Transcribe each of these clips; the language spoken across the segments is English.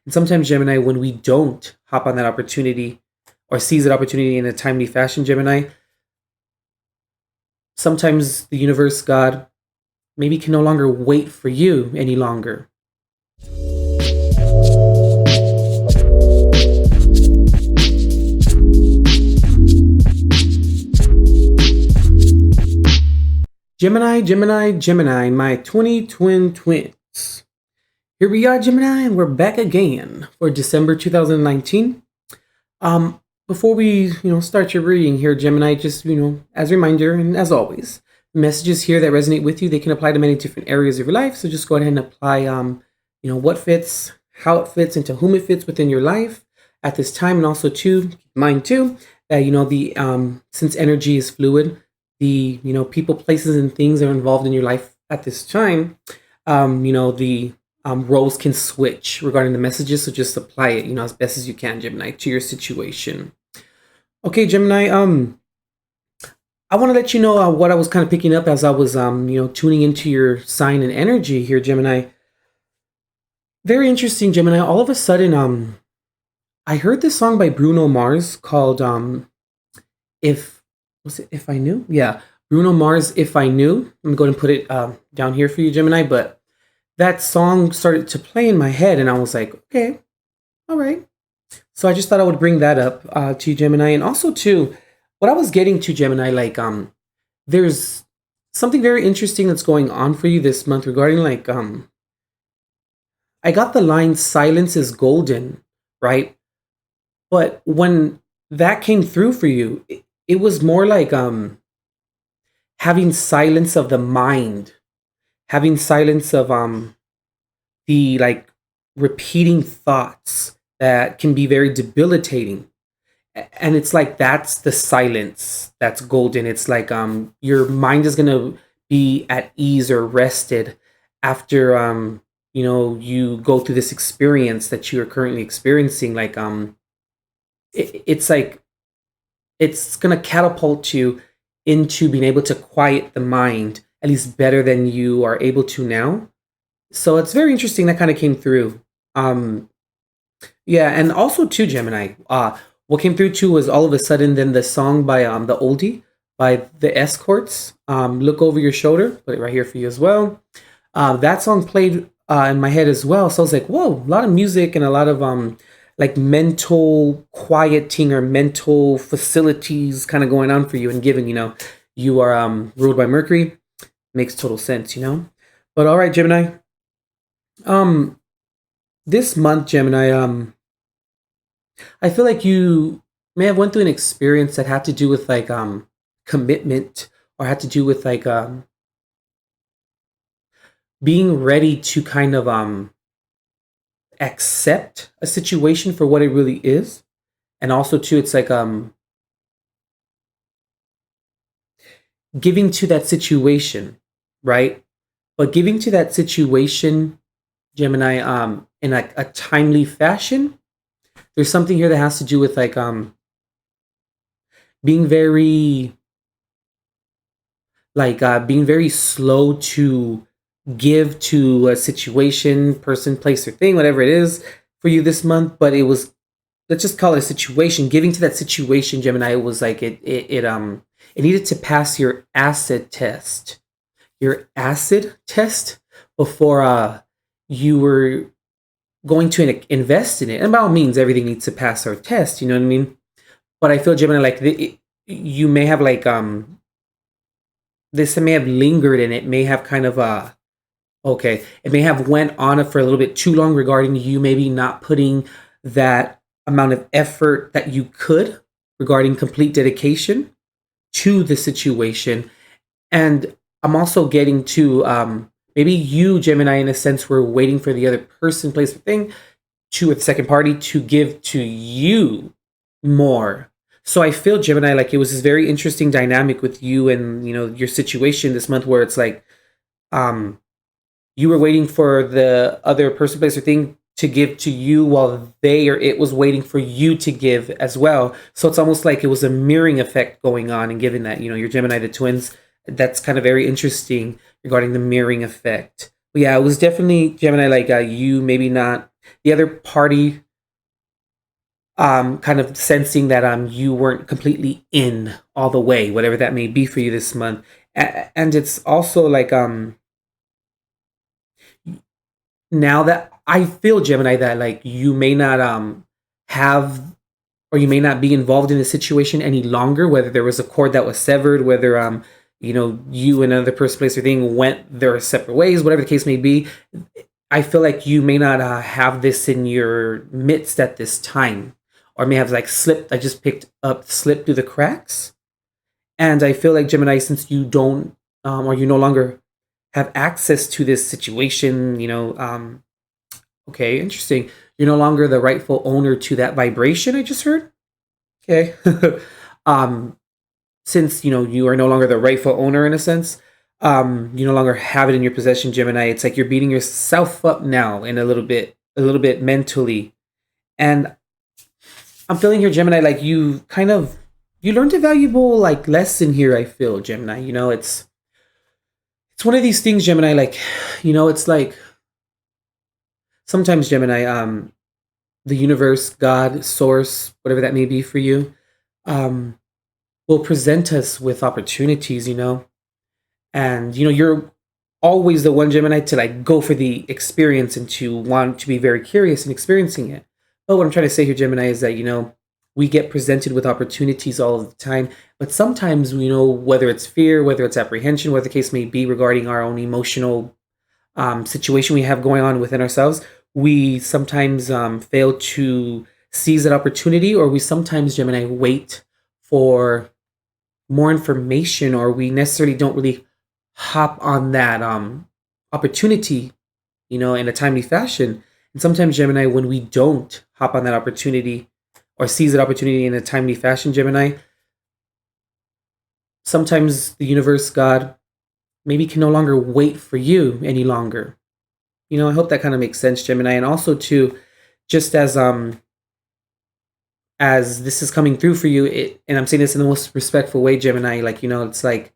And sometimes, Gemini, when we don't hop on that opportunity or seize that opportunity in a timely fashion, Gemini, sometimes the universe, God, maybe can no longer wait for you any longer. Gemini, Gemini, Gemini, my 20 twin twins. Here we are, Gemini, and we're back again for December 2019. Before we, start your reading here, Gemini, just, as a reminder, and as always, messages here that resonate with you, they can apply to many different areas of your life. So just go ahead and apply, what fits, how it fits, and to whom it fits within your life at this time. And also, too, keep in mind, too, that, since energy is fluid, the, people, places, and things that are involved in your life at this time, the roles can switch regarding the messages. So just apply it, as best as you can, Gemini, to your situation. Okay, Gemini, I want to let you know what I was kind of picking up as I was, tuning into your sign and energy here, Gemini. Very interesting, Gemini. All of a sudden, I heard this song by Bruno Mars called, If I Knew? Yeah, Bruno Mars, If I Knew. I'm going to put it down here for you, Gemini, but that song started to play in my head, and I was like, okay, all right. So I just thought I would bring that up to you, Gemini. And also, too, what I was getting to, Gemini, there's something very interesting that's going on for you this month regarding, I got the line, silence is golden, right? But when that came through for you, it was more like having silence of the mind, having silence of the repeating thoughts that can be very debilitating. And it's like that's the silence that's golden. It's like your mind is gonna be at ease or rested after you go through this experience that you are currently experiencing. It's like it's gonna catapult you into being able to quiet the mind at least better than you are able to now. So it's very interesting that kind of came through. Yeah, and also too, Gemini. What came through too was all of a sudden then the song by the oldie by the Escorts. Look over your shoulder. Put it right here for you as well. That song played in my head as well. So I was like, whoa, a lot of music and a lot of mental quieting or mental facilities kind of going on for you. And given you are ruled by Mercury, makes total sense, But all right, Gemini. This month, Gemini, I feel like you may have went through an experience that had to do with commitment, or had to do with being ready to kind of accept a situation for what it really is. And also too, it's like giving to that situation, right? But giving to that situation, Gemini, in a timely fashion. There's something here that has to do with being very being very slow to give to a situation, person, place, or thing, whatever it is for you this month. But it was, let's just call it a situation. Giving to that situation, Gemini, it was like it needed to pass your acid test. Your acid test before you were going to invest in it. And by all means, everything needs to pass our test, you know what I mean? But I feel, Gemini, you may have this may have lingered, and it may have kind of okay, it may have went on for a little bit too long regarding you maybe not putting that amount of effort that you could regarding complete dedication to the situation. And I'm also getting to maybe you, Gemini, in a sense, were waiting for the other person, place, or thing, to a second party to give to you more. So I feel, Gemini, like it was this very interesting dynamic with you and your situation this month, where it's like you were waiting for the other person, place, or thing to give to you, while it was waiting for you to give as well. So it's almost like it was a mirroring effect going on, and given that you're Gemini, the twins, that's kind of very interesting regarding the mirroring effect. But yeah, it was definitely, Gemini, you maybe not the other party kind of sensing that you weren't completely in all the way, whatever that may be for you this month. And it's also like now that I feel, Gemini, that like you may not have, or you may not be involved in the situation any longer, whether there was a cord that was severed, whether you and another person, place, or thing went their separate ways, whatever the case may be. I feel like you may not have this in your midst at this time, or may have like slipped. I just picked up, slipped through the cracks. And I feel like, Gemini, since you don't, or you no longer have access to this situation, okay, interesting. You're no longer the rightful owner to that vibration, I just heard. Okay. Since, you are no longer the rightful owner in a sense, you no longer have it in your possession, Gemini. It's like you're beating yourself up now in a little bit mentally. And I'm feeling here, Gemini, like you learned a valuable like lesson here, I feel, Gemini. It's one of these things, Gemini, like, it's like sometimes, Gemini, the universe, God, source, whatever that may be for you, will present us with opportunities, and, you're always the one, Gemini, to like go for the experience and to want to be very curious in experiencing it. But what I'm trying to say here, Gemini, is that, we get presented with opportunities all of the time, but sometimes, whether it's fear, whether it's apprehension, whatever the case may be regarding our own emotional situation we have going on within ourselves, we sometimes fail to seize that opportunity, or we sometimes, Gemini, wait for more information, or we necessarily don't really hop on that opportunity, in a timely fashion. And sometimes, Gemini, when we don't hop on that opportunity or seize that opportunity in a timely fashion, Gemini, sometimes the universe, God, maybe can no longer wait for you any longer. I hope that kind of makes sense, Gemini. And also too, just as this is coming through for you, and I'm saying this in the most respectful way, Gemini, like, it's like,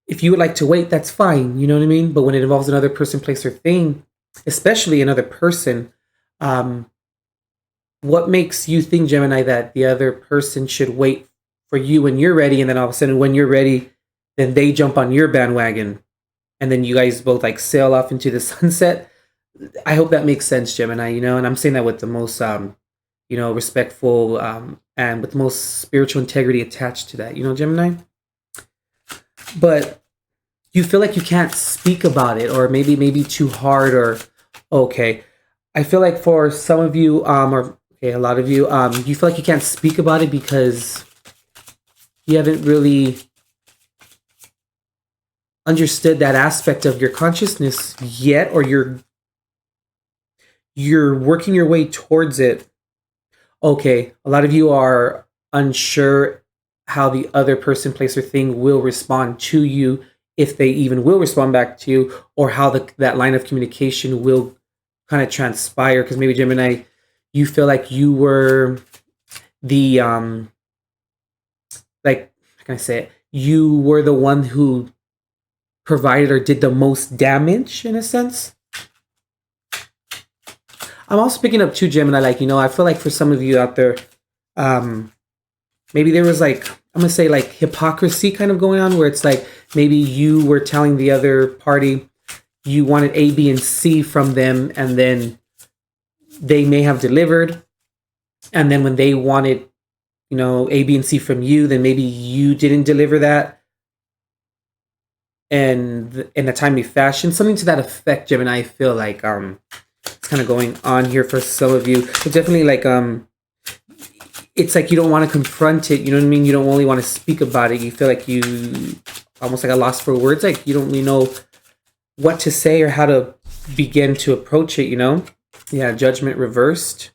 if you would like to wait, that's fine, you know what I mean? But when it involves another person, place, or thing, especially another person, what makes you think, Gemini, that the other person should wait for you when you're ready, and then all of a sudden when you're ready, then they jump on your bandwagon, and then you guys both like sail off into the sunset? I hope that makes sense, Gemini, and I'm saying that with the most, respectful, and with the most spiritual integrity attached to that, Gemini? But you feel like you can't speak about it, or maybe too hard, or okay. I feel like for some of you, or okay, a lot of you, you feel like you can't speak about it because you haven't really understood that aspect of your consciousness yet, or you're working your way towards it. Okay, a lot of you are unsure how the other person, place, or thing will respond to you, if they even will respond back to you, or how that line of communication will kind of transpire. Because maybe, Gemini, you feel like you were the like, how can I say it? You were the one who provided or did the most damage, in a sense. I'm also picking up too, Gemini, like, I feel like for some of you out there, maybe there was like, I'm gonna say like hypocrisy kind of going on, where it's like maybe you were telling the other party you wanted A, B, and C from them, and then they may have delivered, and then when they wanted, A, B, and C from you, then maybe you didn't deliver that and in a timely fashion, something to that effect, Gemini. I feel like it's kind of going on here for some of you, but definitely like it's like you don't want to confront it, you know what I mean? You don't only want to speak about it. You feel like you almost like a loss for words, like you don't really know what to say or how to begin to approach it, Yeah, Judgment reversed.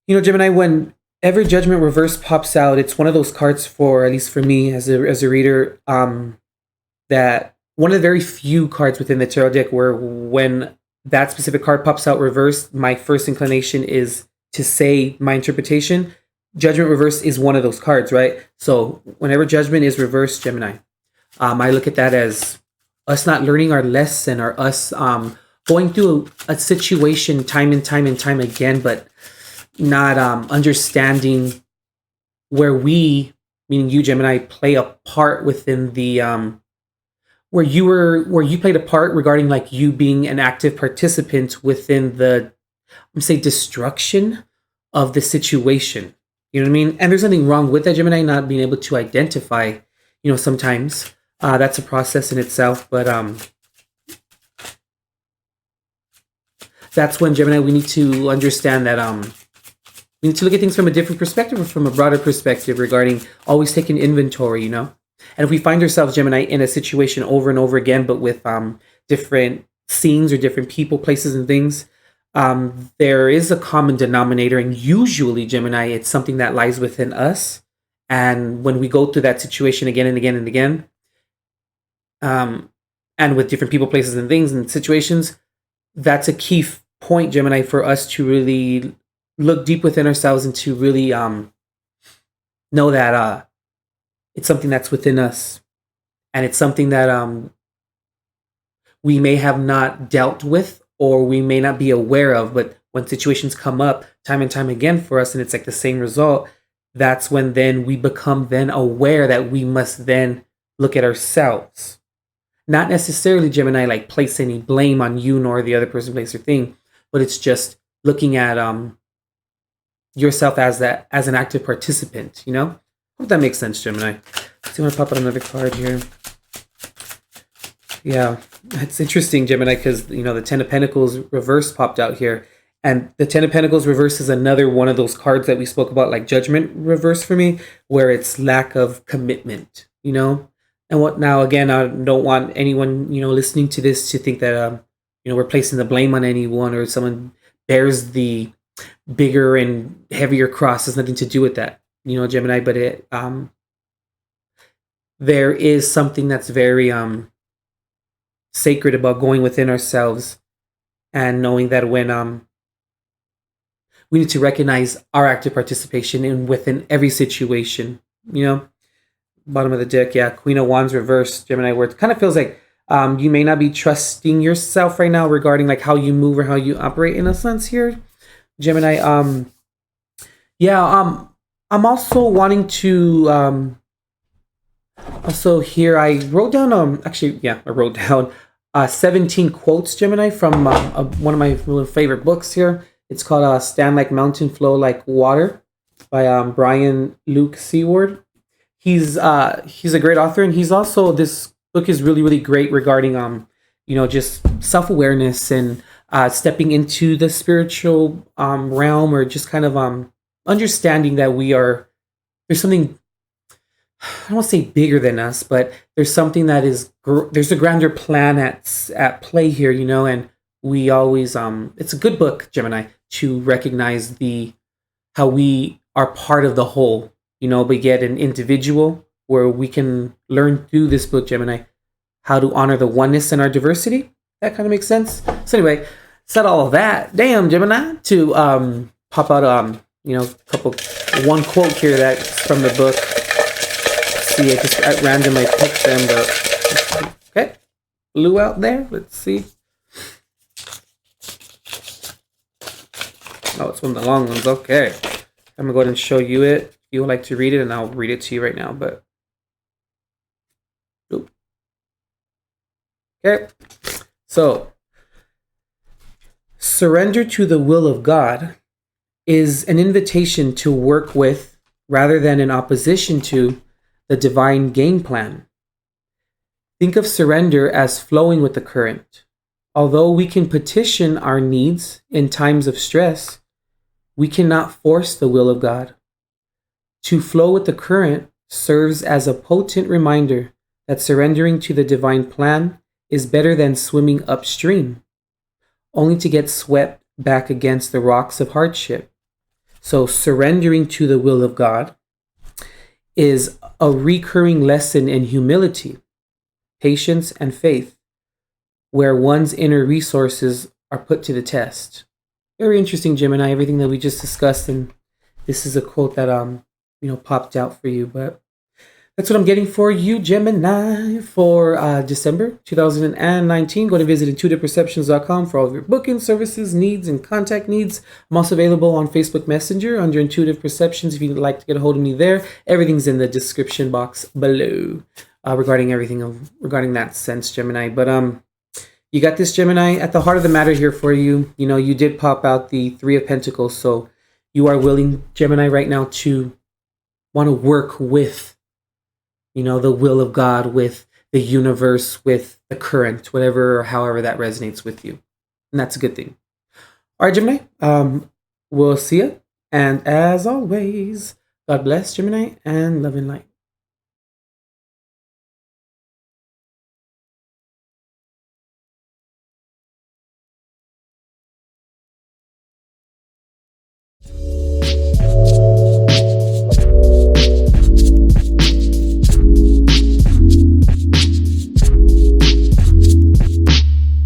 Gemini, whenever Judgment reversed pops out, it's one of those cards, for at least for me as a reader, that one of the very few cards within the tarot deck where when that specific card pops out reversed, my first inclination is to say my interpretation. Judgment reversed is one of those cards, right? So whenever Judgment is reversed, Gemini, I look at that as us not learning our lesson, or us going through a situation time and time and time again, but not understanding where we, meaning you, Gemini, play a part within the where you played a part regarding like you being an active participant within the, I'm say, destruction of the situation. You know what I mean? And there's nothing wrong with that, Gemini, not being able to identify. Sometimes that's a process in itself, but that's when, Gemini, we need to understand that we need to look at things from a different perspective or from a broader perspective regarding always taking inventory, And if we find ourselves, Gemini, in a situation over and over again, but with different scenes or different people, places, and things, there is a common denominator. And usually, Gemini, it's something that lies within us. And when we go through that situation again and again and again, and with different people, places, and things and situations, that's a key point, Gemini, for us to really look deep within ourselves and to really know that it's something that's within us, and it's something that we may have not dealt with or we may not be aware of. But when situations come up time and time again for us, and it's like the same result, that's when then we become then aware that we must then look at ourselves. Not necessarily, Gemini, like place any blame on you nor the other person, place, or thing, but it's just looking at yourself as an active participant. Hope that makes sense, Gemini. So I'm gonna pop out another card here. Yeah, it's interesting, Gemini, because the Ten of Pentacles reverse popped out here. And the Ten of Pentacles reverse is another one of those cards that we spoke about, like Judgment reverse for me, where it's lack of commitment, And what now, again, I don't want anyone, listening to this to think that, we're placing the blame on anyone or someone bears the bigger and heavier cross. Has nothing to do with that, Gemini. But there is something that's very sacred about going within ourselves and knowing that when we need to recognize our active participation within every situation. Bottom of the deck, yeah, Queen of Wands reverse, Gemini, where it kind of feels like you may not be trusting yourself right now regarding like how you move or how you operate in a sense here, Gemini. I'm also wanting to also here I wrote down I wrote down 17 quotes, Gemini, from one of my little favorite books here. It's called Stand Like Mountain, Flow Like Water by Brian Luke Seward. He's a great author, and he's also, this book is really, really great regarding just self-awareness and stepping into the spiritual realm, or just kind of understanding that there's something, I don't want to say bigger than us, but there's something that is there's a grander plan at play here, and we always it's a good book, Gemini, to recognize how we are part of the whole, but yet an individual, where we can learn through this book, Gemini, how to honor the oneness in our diversity. That kind of makes sense. So anyway, said all of that, damn, Gemini, to pop out one quote here that's from the book. Let's see, I just at random I picked them, but okay, blue out there. Let's see. Oh, it's one of the long ones. Okay, I'm gonna go ahead and show you it. If you would like to read it, and I'll read it to you right now. But okay, so surrender to the will of God is an invitation to work with, rather than in opposition to, the divine game plan. Think of surrender as flowing with the current. Although we can petition our needs in times of stress, we cannot force the will of God. To flow with the current serves as a potent reminder that surrendering to the divine plan is better than swimming upstream, only to get swept back against the rocks of hardship. So surrendering to the will of God is a recurring lesson in humility, patience, and faith, where one's inner resources are put to the test. Very interesting, Gemini, everything that we just discussed, and this is a quote that popped out for you. But That's what I'm getting for you, Gemini, for December 2019. Go to visit intuitiveperceptions.com for all of your booking services, needs, and contact needs. I'm also available on Facebook Messenger under Intuitive Perceptions if you'd like to get a hold of me there. Everything's in the description box below regarding everything regarding that sense, Gemini. But you got this, Gemini, at the heart of the matter here for you. You know, you did pop out the Three of Pentacles, so you are willing, Gemini, right now to want to work with, you know, the will of God, with the universe, with the current, whatever or however that resonates with you. And that's a good thing. All right, Gemini, we'll see you. And as always, God bless, Gemini, and love and light.